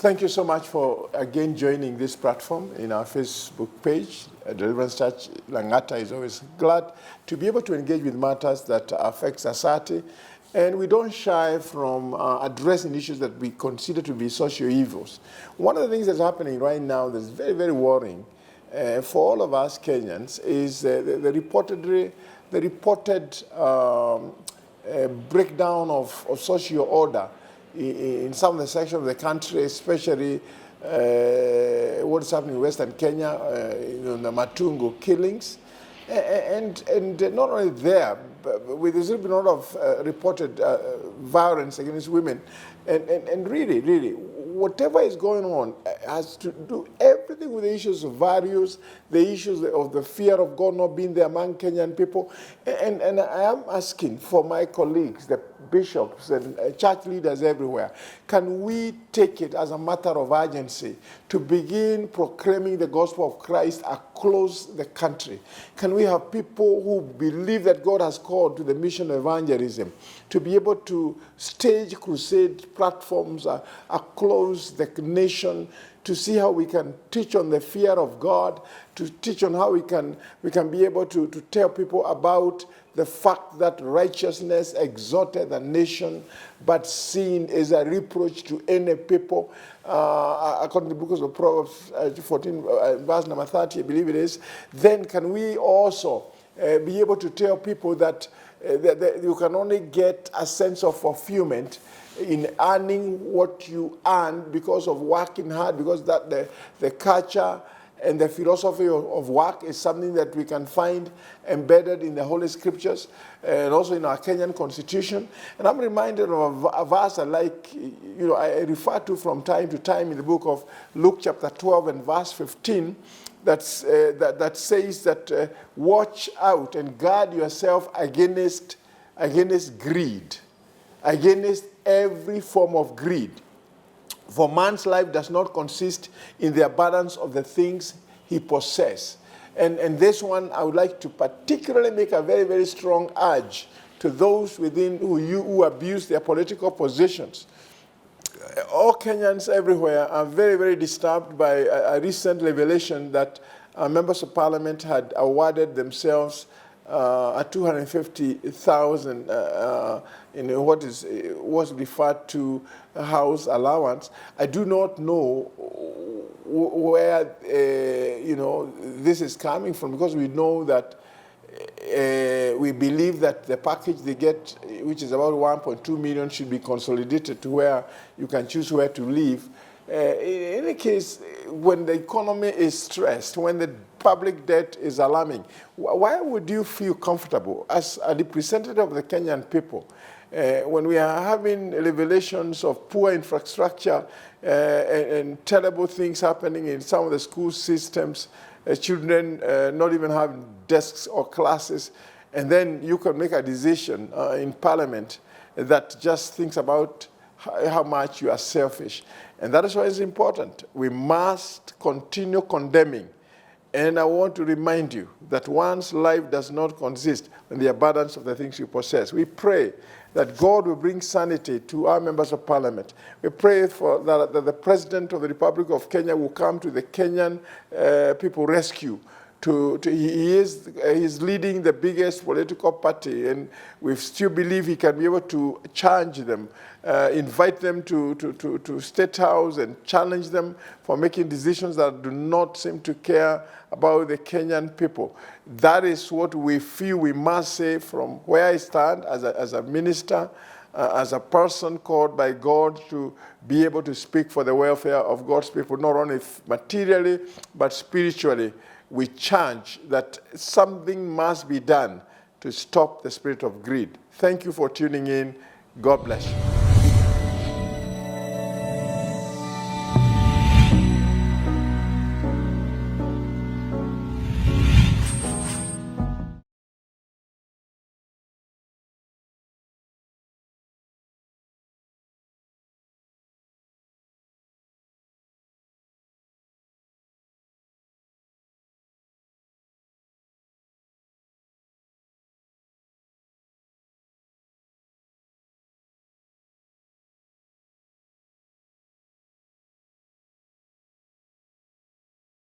Thank you so much for again joining this platform in our Facebook page. Deliverance Church Langata is always glad to be able to engage with matters that affect society. And we don't shy from addressing issues that we consider to be social evils. One of the things that's happening right now that's very, very worrying for all of us Kenyans is the reported breakdown of social order in some of the sections of the country, especially what is happening in Western Kenya, the Matungo killings. And not only there, but there's been a lot of reported violence against women. And really, whatever is going on has to do everything with the issues of values, the issues of the fear of God not being there among Kenyan people. And I am asking for my colleagues, the bishops and church leaders everywhere, can we take it as a matter of urgency to begin proclaiming the gospel of Christ across the country? Can we have people who believe that God has called to the mission of evangelism to be able to stage crusade platforms across the nation to see how we can teach on the fear of God, to teach on how we can be able to tell people about the fact that righteousness exalted the nation, but sin is a reproach to any people. According to the book of Proverbs 14, verse number 30, I believe it is. Then can we also be able to tell people that you can only get a sense of fulfillment in earning what you earn because of working hard, because that the culture and the philosophy of work is something that we can find embedded in the Holy Scriptures and also in our Kenyan Constitution. And I'm reminded of a verse I refer to from time to time in the book of Luke chapter 12 and verse 15 that says that watch out and guard yourself against greed, against every form of greed. For man's life does not consist in the abundance of the things he possesses. And this one, I would like to particularly make a very, very strong urge to those within who abuse their political positions. All Kenyans everywhere are very, very disturbed by a recent revelation that members of parliament had awarded themselves a 250,000 in what was referred to house allowance. I do not know where this is coming from, because we know that we believe that the package they get, which is about 1.2 million, should be consolidated to where you can choose where to live. In any case, when the economy is stressed, when the public debt is alarming, why would you feel comfortable as a representative of the Kenyan people when we are having revelations of poor infrastructure and terrible things happening in some of the school systems, children not even having desks or classes, and then you can make a decision in parliament that just thinks about how much you are selfish. And that is why it's important. We must continue condemning. And I want to remind you that one's life does not consist in the abundance of the things you possess. We pray that God will bring sanity to our members of parliament. We pray that the President of the Republic of Kenya will come to the Kenyan people rescue. He is leading the biggest political party, and we still believe he can be able to challenge them, invite them to State House and challenge them for making decisions that do not seem to care about the Kenyan people. That is what we feel we must say from where I stand as a minister, as a person called by God to be able to speak for the welfare of God's people, not only materially, but spiritually. We charge that something must be done to stop the spirit of greed. Thank you for tuning in. God bless you.